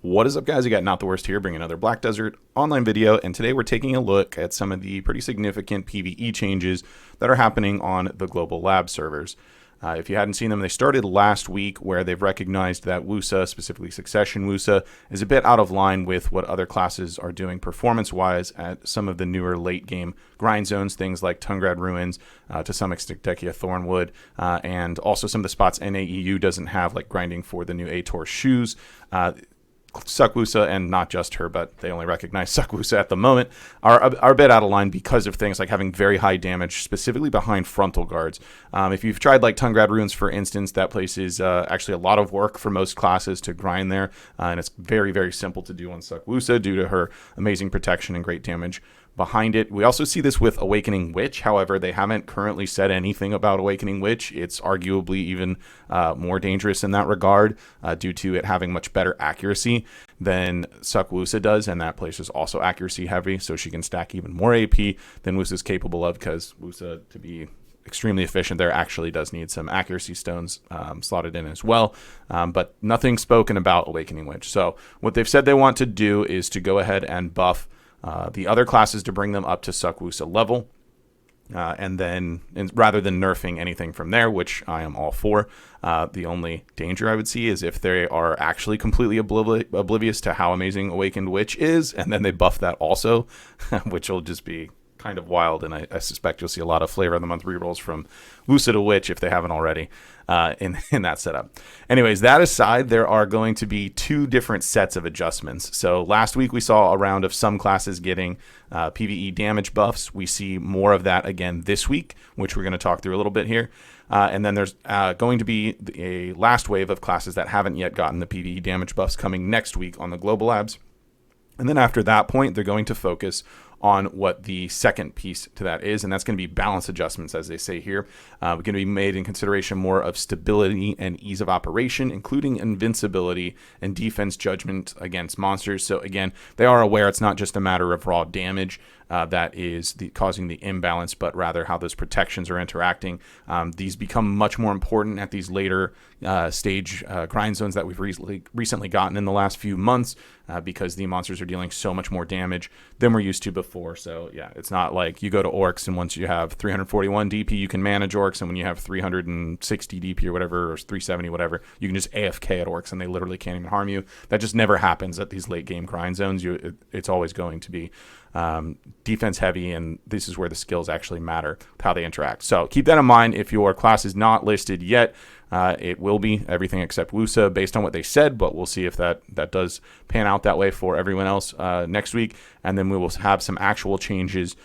What is up, guys? You got NotTheWorst here, bringing another Black Desert online video, and today we're taking a look at some of the pretty significant PvE changes that are happening on the global lab servers. If you hadn't seen them, they started last week, where they've recognized that Musa, specifically Succession Musa, is a bit out of line with what other classes are doing performance-wise at some of the newer late-game grind zones, things like Tungrad Ruins, to some extent Dekia Thornwood, and also some of the spots NAEU doesn't have, like grinding for the new Ator shoes. Musa, and not just her, but they only recognize Musa at the moment, are a bit out of line because of things like having very high damage, specifically behind frontal guards. If you've tried like Tungrad Ruins, for instance, that place is actually a lot of work for most classes to grind there, and it's very, very simple to do on Musa due to her amazing protection and great damage behind it. We also see this with Awakening Witch. However, they haven't currently said anything about Awakening Witch. It's arguably even more dangerous in that regard due to it having much better accuracy than Musa does, and that place is also accuracy heavy, so she can stack even more AP than Musa is capable of, because Musa, to be extremely efficient there, actually does need some accuracy stones slotted in as well, but nothing spoken about Awakening Witch. So what they've said they want to do is to go ahead and buff the other classes to bring them up to Musa level, and rather than nerfing anything from there, which I am all for. The only danger I would see is if they are actually completely oblivious to how amazing Awakened Witch is, and then they buff that also, which will just be kind of wild, and I suspect you'll see a lot of flavor of the month rerolls from Musa to Witch if they haven't already in that setup. Anyways, that aside, there are going to be two different sets of adjustments. So last week we saw a round of some classes getting PvE damage buffs. We see more of that again this week, which we're going to talk through a little bit here. And then there's going to be a last wave of classes that haven't yet gotten the PvE damage buffs coming next week on the global labs. And then after that point, they're going to focus on what the second piece to that is, and that's going to be balance adjustments, as they say here. Going to be made in consideration more of stability and ease of operation, including invincibility and defense judgment against monsters. So again, they are aware it's not just a matter of raw damage that is causing the imbalance, but rather how those protections are interacting. These become much more important at these later stage grind zones that we've recently gotten in the last few months, because the monsters are dealing so much more damage than we're used to before. So yeah, it's not like you go to orcs and once you have 341 DP you can manage orcs, and when you have 360 DP or whatever, or 370 whatever, you can just AFK at orcs and they literally can't even harm you. That just never happens at these late game grind zones. It's always going to be defense heavy, and this is where the skills actually matter, how they interact. So keep that in mind. If your class is not listed yet, it will be everything except Musa based on what they said, but we'll see if that does pan out that way for everyone else next week, and then we will have some actual changes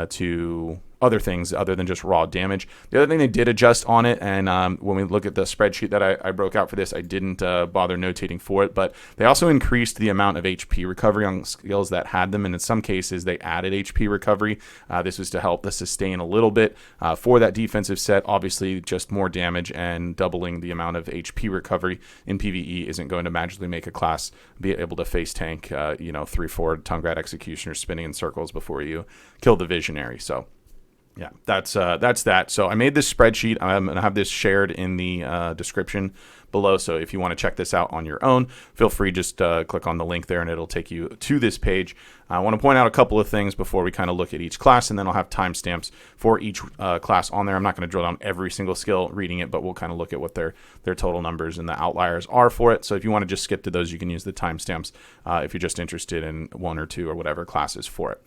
to other things other than just raw damage. The other thing they did adjust on it, and when we look at the spreadsheet that I broke out for this, I didn't bother notating for it, but they also increased the amount of HP recovery on skills that had them, and in some cases they added HP recovery. This was to help the sustain a little bit for that defensive set. Obviously, just more damage and doubling the amount of HP recovery in PvE isn't going to magically make a class be able to face tank 3-4 Tungrad Executioner spinning in circles before you kill the Visionary. So yeah, that's that. So I made this spreadsheet. I'm going to have this shared in the description below. So if you want to check this out on your own, feel free, just click on the link there and it'll take you to this page. I want to point out a couple of things before we kind of look at each class, and then I'll have timestamps for each class on there. I'm not going to drill down every single skill reading it, but we'll kind of look at what their total numbers and the outliers are for it. So if you want to just skip to those, you can use the timestamps if you're just interested in one or two or whatever classes for it.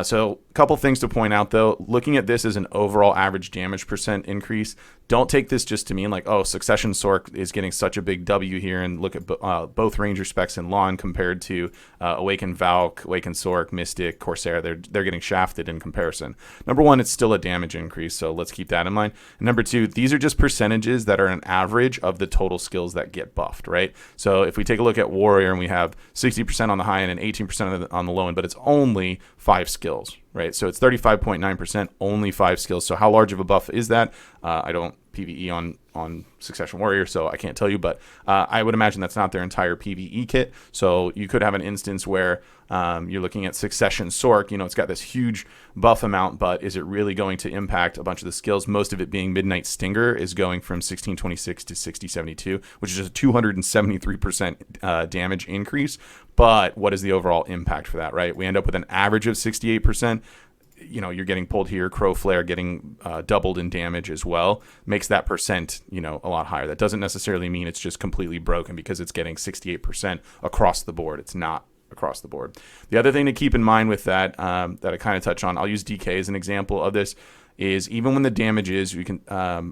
So a couple things to point out, though. Looking at this as an overall average damage percent increase, don't take this just to mean like, oh, Succession Sorc is getting such a big W here, and look at both Ranger specs in Lahn compared to Awakened Valk, Awakened Sorc, Mystic, Corsair. They're getting shafted in comparison. Number one, it's still a damage increase, so let's keep that in mind. And number two, these are just percentages that are an average of the total skills that get buffed, right? So if we take a look at Warrior and we have 60% on the high end and 18% on the low end, but it's only 5 skills, right? So it's 35.9%, only 5 skills. So how large of a buff is that? I don't PvE on Succession Warrior, so I can't tell you, but I would imagine that's not their entire PvE kit. So you could have an instance where you're looking at Succession Sorc, it's got this huge buff amount, but is it really going to impact a bunch of the skills? Most of it being Midnight Stinger is going from 1626 to 6072, which is just a 273% damage increase. But what is the overall impact for that, right? We end up with an average of 68%. You're getting pulled here, Crow Flare getting doubled in damage as well, makes that percent, a lot higher. That doesn't necessarily mean it's just completely broken because it's getting 68% across the board. It's not across the board. The other thing to keep in mind with that, that I kind of touch on, I'll use DK as an example of this, is even when the damages,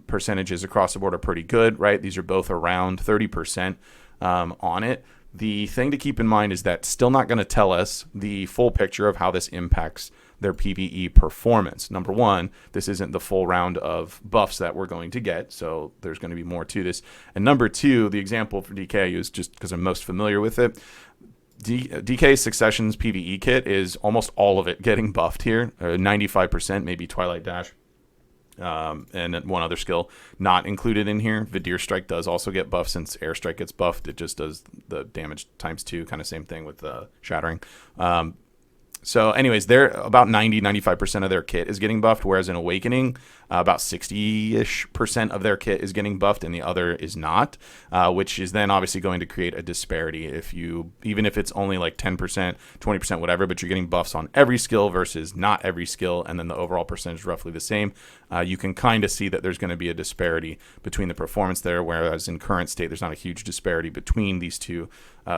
percentages across the board are pretty good, right? These are both around 30% on it. The thing to keep in mind is that still not going to tell us the full picture of how this impacts their PvE performance. Number one, this isn't the full round of buffs that we're going to get, so there's going to be more to this. And number two, the example for DK I use just because I'm most familiar with it. DK Succession's PvE kit is almost all of it getting buffed here, 95%, maybe Twilight Dash. And one other skill not included in here. Vidir Strike does also get buffed. Since Airstrike gets buffed, it just does the damage times 2, kind of same thing with Shattering. So anyways, they're about 95% of their kit is getting buffed, whereas in Awakening, about 60-ish% of their kit is getting buffed and the other is not, which is then obviously going to create a disparity even if it's only like 10%, 20%, whatever, but you're getting buffs on every skill versus not every skill, and then the overall percentage is roughly the same. You can kind of see that there's going to be a disparity between the performance there, whereas in current state, there's not a huge disparity between these two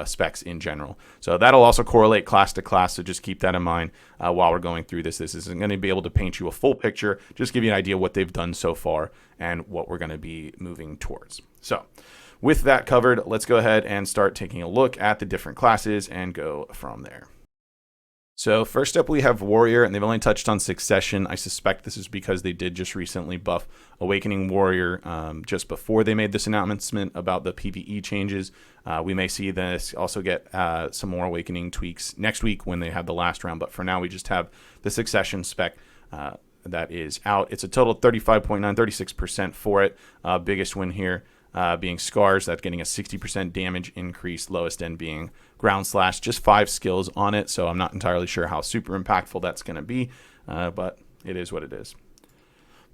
specs in general. So that'll also correlate class to class, so just keep that in mind while we're going through this. This isn't going to be able to paint you a full picture, just give you an idea what they've done so far and what we're going to be moving towards. So with that covered, let's go ahead and start taking a look at the different classes and go from there. So first up, we have Warrior, and they've only touched on Succession. I suspect this is because they did just recently buff Awakening Warrior just before they made this announcement about the PvE changes. We may see this also get some more Awakening tweaks next week when they have the last round, but for now we just have the Succession spec that is out. It's a total of 35.9, 36% for it. Biggest win here being Scars, that's getting a 60% damage increase, lowest end being Ground Slash, just 5 skills on it, so I'm not entirely sure how super impactful that's going to be, but it is what it is.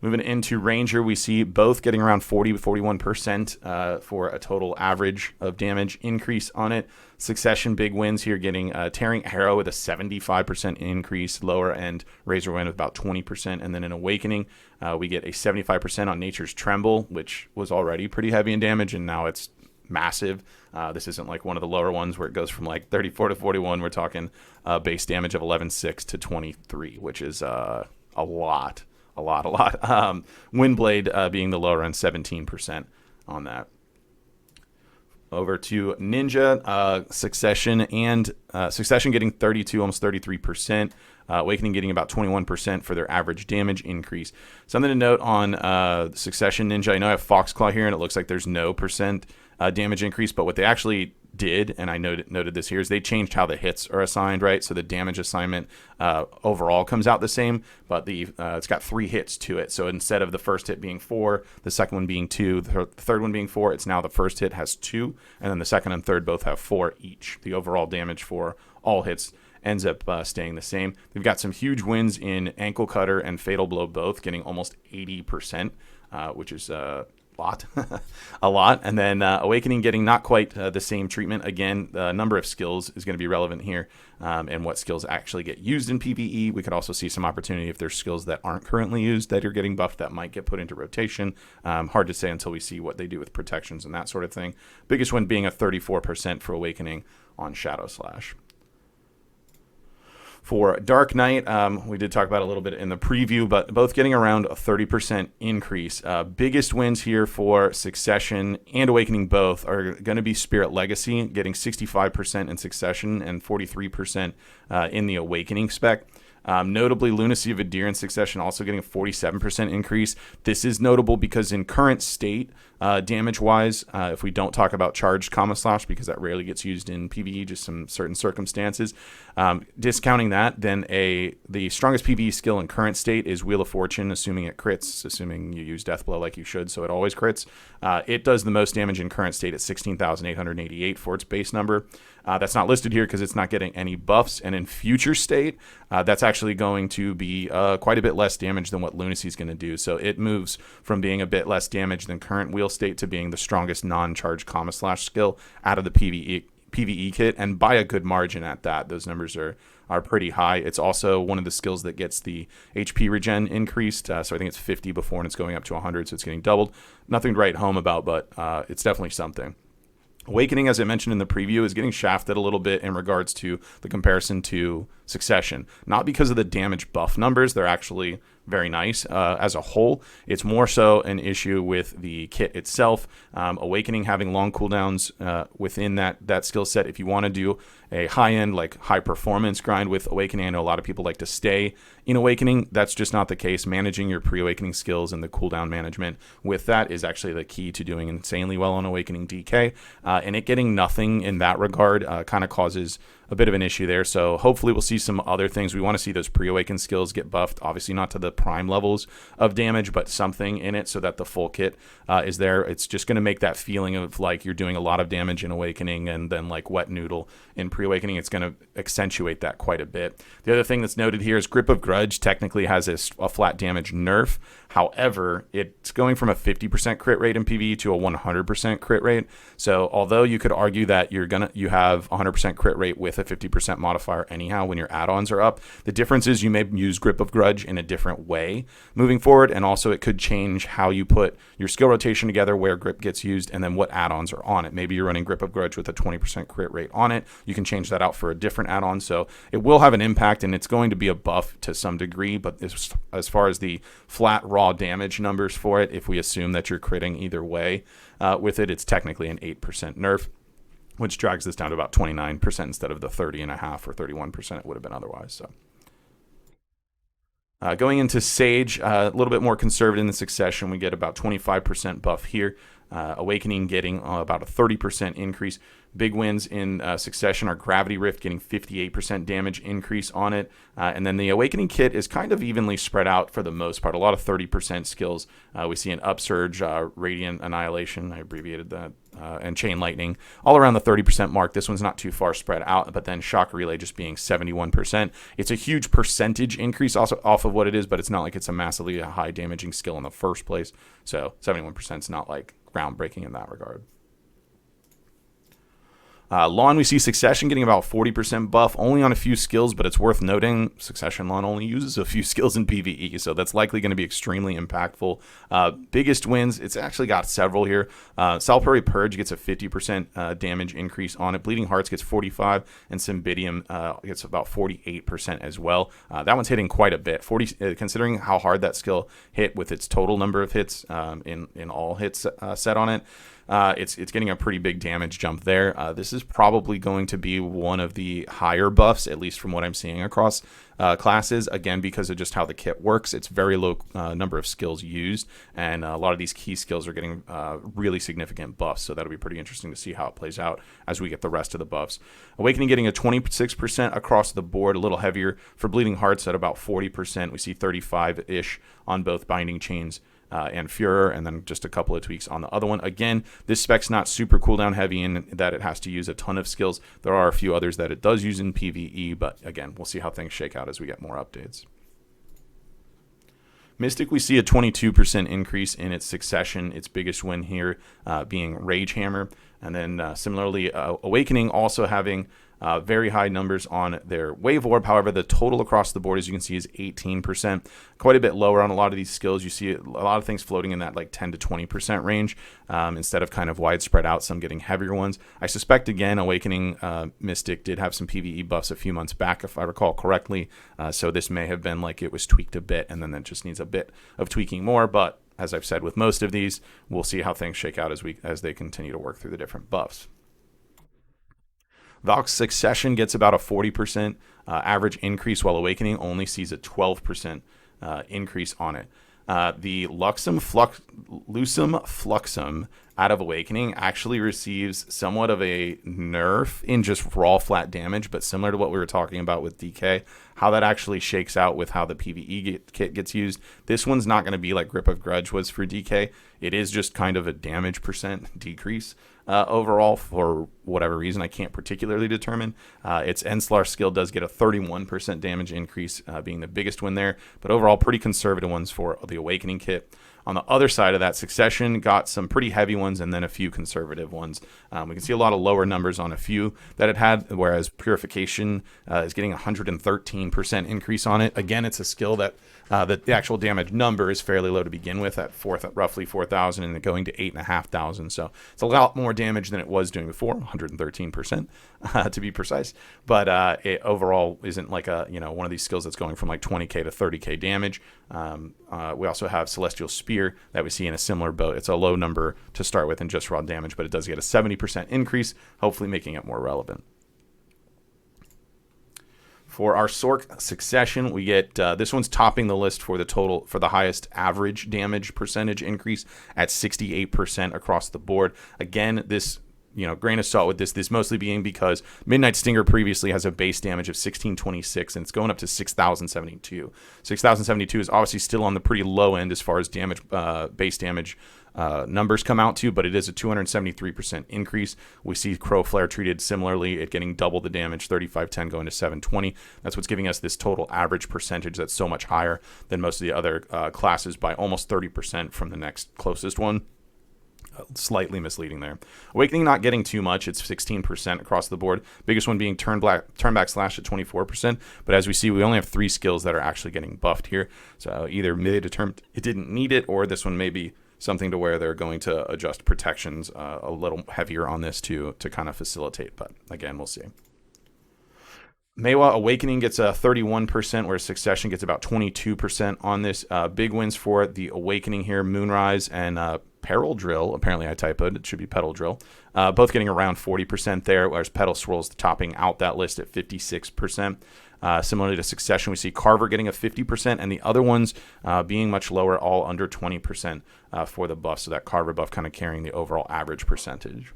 Moving into Ranger, we see both getting around 40 to 41% for a total average of damage increase on it. Succession, big wins here, getting Tearing Arrow with a 75% increase, lower end Razor Wind with about 20%, and then in Awakening, we get a 75% on Nature's Tremble, which was already pretty heavy in damage, and now it's massive. This isn't like one of the lower ones where it goes from like 34 to 41. We're talking base damage of 11.6 to 23, which is a lot. Windblade being the lower end, 17% on that. Over to Ninja, Succession getting 32, almost 33%. Awakening getting about 21% for their average damage increase. Something to note on Succession Ninja, I know I have Foxclaw here, and it looks like there's no percent damage increase, but what they actually did, and I noted this here, is they changed how the hits are assigned, right? So the damage assignment overall comes out the same, but it's got 3 hits to it. So instead of the first hit being 4, the second one being 2, the third one being 4, it's now the first hit has 2, and then the second and third both have 4 each. The overall damage for all hits ends up staying the same. They've got some huge wins in Ankle Cutter and Fatal Blow, both getting almost 80%, which is a lot. And then Awakening getting not quite the same treatment. Again, the number of skills is going to be relevant here, and what skills actually get used in PvE. We could also see some opportunity if there's skills that aren't currently used that are getting buffed that might get put into rotation. Hard to say until we see what they do with protections and that sort of thing. Biggest one being a 34% for Awakening on Shadow Slash. For Dark Knight, we did talk about it a little bit in the preview, but both getting around a 30% increase. Biggest wins here for Succession and Awakening both are going to be Spirit Legacy, getting 65% in Succession and 43% in the Awakening spec. Notably, Lunacy of Vidir in Succession also getting a 47% increase. This is notable because in current state, damage-wise, if we don't talk about charged Kama Slash, because that rarely gets used in PvE, just some certain circumstances. Discounting that, then the strongest PvE skill in current state is Wheel of Fortune, assuming it crits, assuming you use Deathblow like you should, so it always crits. It does the most damage in current state at 16,888 for its base number. That's not listed here because it's not getting any buffs, and in future state, that's actually going to be quite a bit less damage than what Lunacy is going to do. So it moves from being a bit less damage than current wheel state to being the strongest non-charged Kama Slash skill out of the PvE kit, and by a good margin at that. Those numbers are pretty high. It's also one of the skills that gets the HP regen increased, so I think it's 50 before and it's going up to 100, so it's getting doubled. Nothing to write home about, but it's definitely something. Awakening, as I mentioned in the preview, is getting shafted a little bit in regards to the comparison to Succession. Not because of the damage buff numbers, they're actually very nice as a whole. It's more so an issue with the kit itself. Awakening having long cooldowns within that skill set. If you want to do a high-end, like high-performance grind with Awakening, I know a lot of people like to stay in Awakening. That's just not the case. Managing your pre-Awakening skills and the cooldown management with that is actually the key to doing insanely well on Awakening DK. And it getting nothing in that regard kind of causes a bit of an issue there. So hopefully we'll see some other things. We want to see those pre-awaken skills get buffed, obviously not to the prime levels of damage, but something in it so that the full kit is there. It's just going to make that feeling of like you're doing a lot of damage in Awakening and then like Wet Noodle in pre-awakening. It's going to accentuate that quite a bit. The other thing that's noted here is Grip of Grudge technically has a flat damage nerf. However, it's going from a 50% crit rate in PvE to a 100% crit rate. So although you could argue that you have 100% crit rate with a 50% modifier anyhow when your add-ons are up, the difference is you may use Grip of Grudge in a different way moving forward, and also it could change how you put your skill rotation together, where grip gets used, and then what add-ons are on it. Maybe you're running Grip of Grudge with a 20% crit rate on it. You can change that out for a different add-on, so it will have an impact, and it's going to be a buff to some degree, but as far as the flat raw damage numbers for it, if we assume that you're critting either way with it, it's technically an 8% nerf, which drags this down to about 29% instead of the 30.5% or 31% it would have been otherwise. So going into Sage, a little bit more conservative in the Succession, we get about 25% buff here. Awakening getting about a 30% increase. Big wins in Succession are Gravity Rift getting 58% damage increase on it. And then the Awakening kit is kind of evenly spread out for the most part. A lot of 30% skills. We see an Upsurge, Radiant Annihilation, I abbreviated that, and Chain Lightning, all around the 30% mark. This one's not too far spread out, but then Shock Relay just being 71%. It's a huge percentage increase also off of what it is, but it's not like it's a massively high damaging skill in the first place. So 71% is not like groundbreaking in that regard. Lahn, we see Succession getting about 40% buff, only on a few skills, but it's worth noting Succession Lahn only uses a few skills in PvE, so that's likely going to be extremely impactful. Biggest wins, it's actually got several here. Salpari Purge gets a 50% damage increase on it. Bleeding Hearts gets 45%, and Cymbidium gets about 48% as well. That one's hitting quite a bit. Considering how hard that skill hit with its total number of hits in all hits set on it, it's getting a pretty big damage jump there. This is probably going to be one of the higher buffs, at least from what I'm seeing across classes, again, because of just how the kit works. It's very low number of skills used, and a lot of these key skills are getting really significant buffs, so that'll be pretty interesting to see how it plays out as we get the rest of the buffs. Awakening getting a 26% across the board, a little heavier for Bleeding Hearts at about 40%. We see 35-ish on both Binding Chains and Führer, and then just a couple of tweaks on the other one. Again, this spec's not super cooldown heavy in that it has to use a ton of skills. There are a few others that it does use in PvE, but again, we'll see how things shake out as we get more updates. Mystic, we see a 22% increase in its Succession, its biggest win here being Rage Hammer. And then similarly, Awakening also having very high numbers on their Wave Orb. However, the total across the board, as you can see, is 18%. Quite a bit lower on a lot of these skills. You see a lot of things floating in that like 10 to 20% range instead of kind of widespread out, some getting heavier ones. I suspect, again, Awakening Mystic did have some PvE buffs a few months back, if I recall correctly. So this may have been like it was tweaked a bit, and then it just needs a bit of tweaking more. But as I've said with most of these, we'll see how things shake out as they continue to work through the different buffs. Valk's Succession gets about a 40% average increase, while Awakening only sees a 12% increase on it. The Lucem Fluxum out of Awakening actually receives somewhat of a nerf in just raw flat damage, but similar to what we were talking about with DK, how that actually shakes out with how the PvE kit gets used. This one's not going to be like Grip of Grudge was for DK. It is just kind of a damage percent decrease overall for whatever reason I can't particularly determine. Its Enslar skill does get a 31% damage increase, being the biggest one there, but overall pretty conservative ones for the Awakening kit. On the other side of that, Succession got some pretty heavy ones and then a few conservative ones. We can see a lot of lower numbers on a few that it had, whereas Purification is getting 113% increase on it. Again, it's a skill that the actual damage number is fairly low to begin with at roughly 4,000 and going to 8,500. So it's a lot more damage than it was doing before, 113% to be precise. But it overall isn't like one of these skills that's going from like 20k to 30k damage. We also have Celestial Spear that we see in a similar boat. It's a low number to start with in just raw damage, but it does get a 70% increase, hopefully making it more relevant. For our Sorc Succession, we get this one's topping the list for the highest average damage percentage increase at 68% across the board. Again, this grain of salt with this mostly being because Midnight Stinger previously has a base damage of 1626 and it's going up to 6072. 6072 is obviously still on the pretty low end as far as damage base damage numbers come out to, but it is a 273% increase. We see Crow Flare treated similarly, it getting double the damage, 3510 going to 720. That's what's giving us this total average percentage that's so much higher than most of the other classes by almost 30% from the next closest one. Slightly misleading there. Awakening not getting too much. It's 16% across the board. Biggest one being Turnback Slash at 24%. But as we see, we only have 3 skills that are actually getting buffed here. So either they determined it didn't need it, or this one may be something to where they're going to adjust protections a little heavier on this to kind of facilitate. But again, we'll see. Maewa Awakening gets a 31%, whereas Succession gets about 22% on this. Big wins for the Awakening here, Moonrise and Peril Drill. Apparently I typoed, it should be Petal Drill. Both getting around 40% there, whereas Petal Swirl's topping out that list at 56%. Similarly to Succession, we see Carver getting a 50%, and the other ones being much lower, all under 20% for the buff. So that Carver buff kind of carrying the overall average percentage.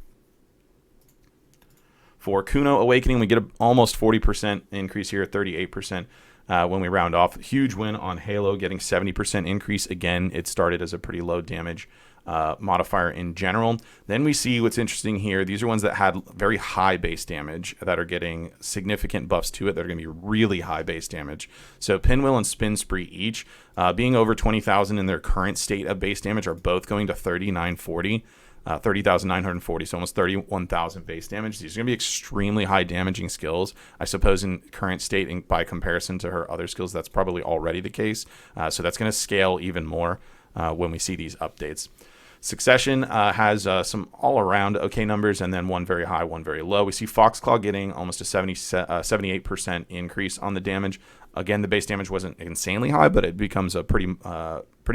For Kuno Awakening, we get almost 40% increase here, 38% when we round off. Huge win on Halo, getting 70% increase. Again, it started as a pretty low damage modifier in general. Then we see what's interesting here. These are ones that had very high base damage that are getting significant buffs to it. They're going to be really high base damage. So Pinwheel and Spin Spree each, being over 20,000 in their current state of base damage, are both going to 30,940. 30,940, so almost 31,000 base damage. These are going to be extremely high damaging skills. I suppose in current state, by comparison to her other skills, that's probably already the case. So that's going to scale even more when we see these updates. Succession has some all-around okay numbers, and then one very high, one very low. We see Foxclaw getting almost a 78% increase on the damage. Again, the base damage wasn't insanely high, but it becomes a pretty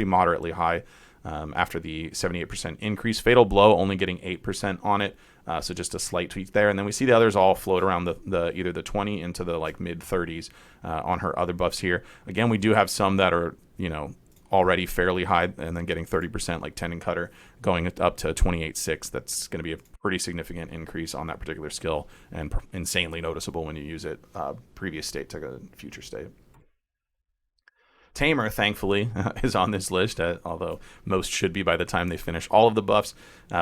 moderately high after the 78% increase. Fatal Blow only getting 8% on it, so just a slight tweak there. And then we see the others all float around the either the 20 into the like mid 30s on her other buffs here. Again, we do have some that are already fairly high, and then getting 30% like Tendon Cutter going up to 28.6. That's going to be a pretty significant increase on that particular skill, and insanely noticeable when you use it previous state to future state. Tamer, thankfully, is on this list, although most should be by the time they finish all of the buffs.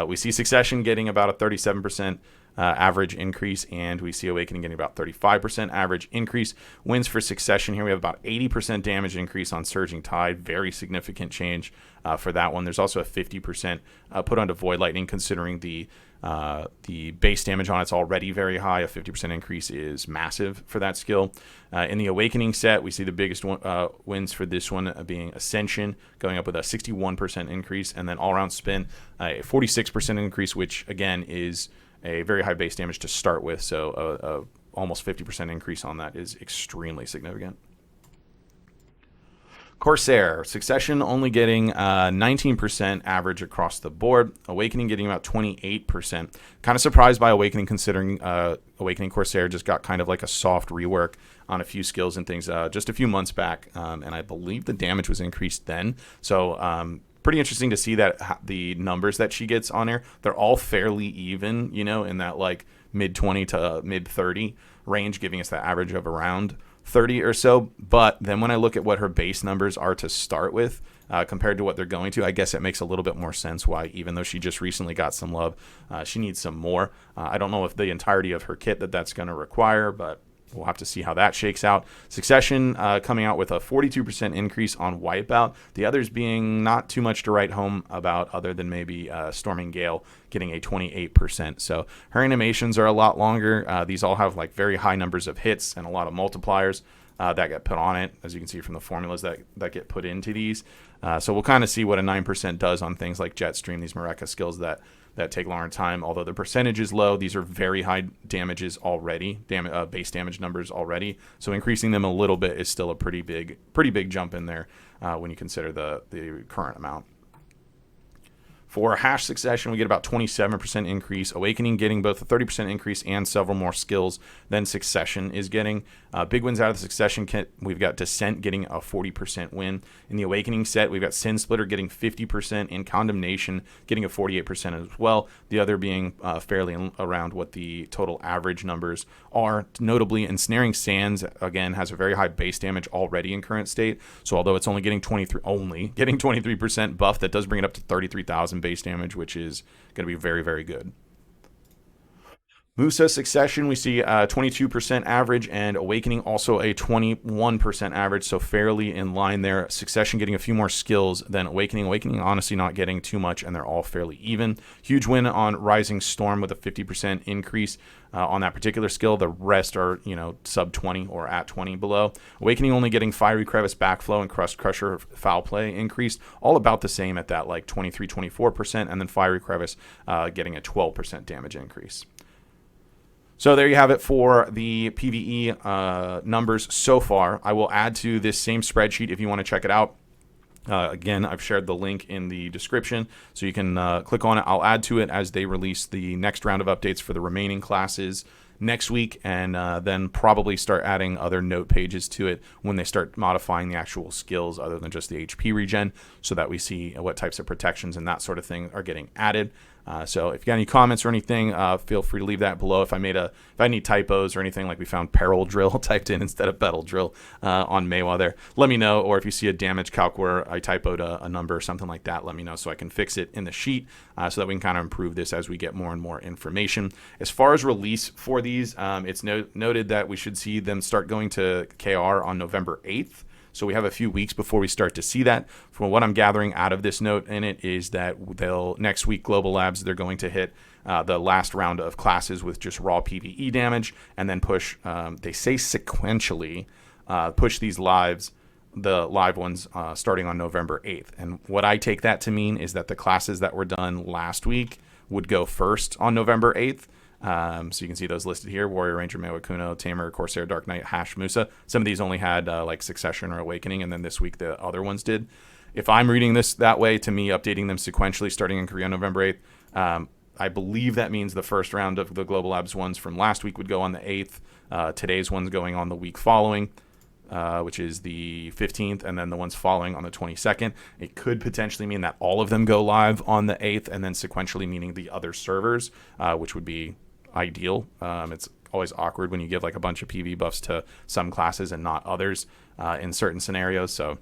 We see Succession getting about a 37% average increase, and we see Awakening getting about 35% average increase. Wins for Succession here, we have about 80% damage increase on Surging Tide. Very significant change for that one. There's also a 50% put onto Void Lightning, considering the base damage on it's already very high. A 50% increase is massive for that skill. In the Awakening set, we see the biggest wins for this one being Ascension, going up with a 61% increase, and then All Around Spin, a 46% increase, which again is a very high base damage to start with. So almost 50% increase on that is extremely significant. Corsair, Succession only getting 19% average across the board. Awakening getting about 28%. Kind of surprised by Awakening considering Awakening Corsair just got kind of like a soft rework on a few skills and things just a few months back. And I believe the damage was increased then. So pretty interesting to see that the numbers that she gets on there, they're all fairly even, you know, in that like mid 20 to mid 30 range, giving us that average of around 30 or so. But then when I look at what her base numbers are to start with compared to what they're going to, I guess it makes a little bit more sense why, even though she just recently got some love, she needs some more. I don't know if the entirety of her kit that's going to require, but we'll have to see how that shakes out. Succession coming out with a 42% increase on Wipeout. The others being not too much to write home about other than maybe Storming Gale getting a 28%. So her animations are a lot longer. These all have like very high numbers of hits and a lot of multipliers that get put on it, as you can see from the formulas that get put into these. So we'll kind of see what a 9% does on things like Jetstream, these Mareka skills that take longer time. Although the percentage is low, these are very high damages already, base damage numbers already. So increasing them a little bit is still a pretty big jump in there when you consider the current amount. For Hash Succession, we get about 27% increase. Awakening getting both a 30% increase and several more skills than Succession is getting. Big wins out of the Succession kit. We've got Descent getting a 40% win. In the Awakening set, we've got Sin Splitter getting 50% and Condemnation getting a 48% as well. The other being fairly around what the total average numbers are. Notably, Ensnaring Sands, again, has a very high base damage already in current state. So although it's only getting 23% buff, that does bring it up to 33,000 base damage, which is going to be very, very good. Musa Succession, we see 22% average, and Awakening also a 21% average, so fairly in line there. Succession getting a few more skills than Awakening. Awakening honestly not getting too much, and they're all fairly even. Huge win on Rising Storm with a 50% increase on that particular skill. The rest are, you know, sub 20 or at 20 below. Awakening only getting Fiery Crevice Backflow and Crust Crusher Foul Play increased, all about the same at that like 23-24%, and then Fiery Crevice getting a 12% damage increase. So there you have it for the PvE numbers so far. I will add to this same spreadsheet if you want to check it out. Again, I've shared the link in the description, so you can click on it. I'll add to it as they release the next round of updates for the remaining classes next week, and then probably start adding other note pages to it when they start modifying the actual skills other than just the HP regen, so that we see what types of protections and that sort of thing are getting added. So if you got any comments or anything, feel free to leave that below. If I had any typos or anything, like we found Peril Drill typed in instead of Battle Drill on Maywa there, let me know. Or if you see a damage calc where I typoed a number or something like that, let me know so I can fix it in the sheet so that we can kind of improve this as we get more and more information. As far as release for these, it's noted that we should see them start going to KR on November 8th. So we have a few weeks before we start to see that. From what I'm gathering out of this note in it is that next week, Global Labs, they're going to hit the last round of classes with just raw PvE damage, and then push, they say sequentially, push these the live ones starting on November 8th. And what I take that to mean is that the classes that were done last week would go first on November 8th. So you can see those listed here: Warrior, Ranger, Mewa, Kuno, Tamer, Corsair, Dark Knight, Hash, Musa. Some of these only had like Succession or Awakening, and then this week the other ones did. If I'm reading this that way, to me, updating them sequentially starting in Korea on November 8th, I believe that means the first round of the Global Labs ones from last week would go on the 8th. Today's one's going on the week following, which is the 15th, and then the ones following on the 22nd. It could potentially mean that all of them go live on the 8th, and then sequentially meaning the other servers, which would be ideal. It's always awkward when you give like a bunch of PV buffs to some classes and not others in certain scenarios. So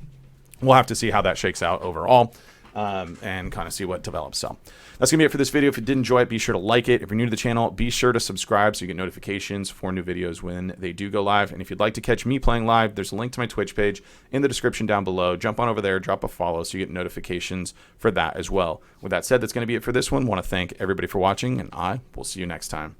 we'll have to see how that shakes out overall and kind of see what develops. So that's gonna be it for this video. If you did enjoy it, be sure to like it. If you're new to the channel, be sure to subscribe so you get notifications for new videos when they do go live. And if you'd like to catch me playing live, there's a link to my Twitch page in the description down below. Jump on over there, drop a follow so you get notifications for that as well. With that said, that's going to be it for this one. Want to thank everybody for watching, and I will see you next time.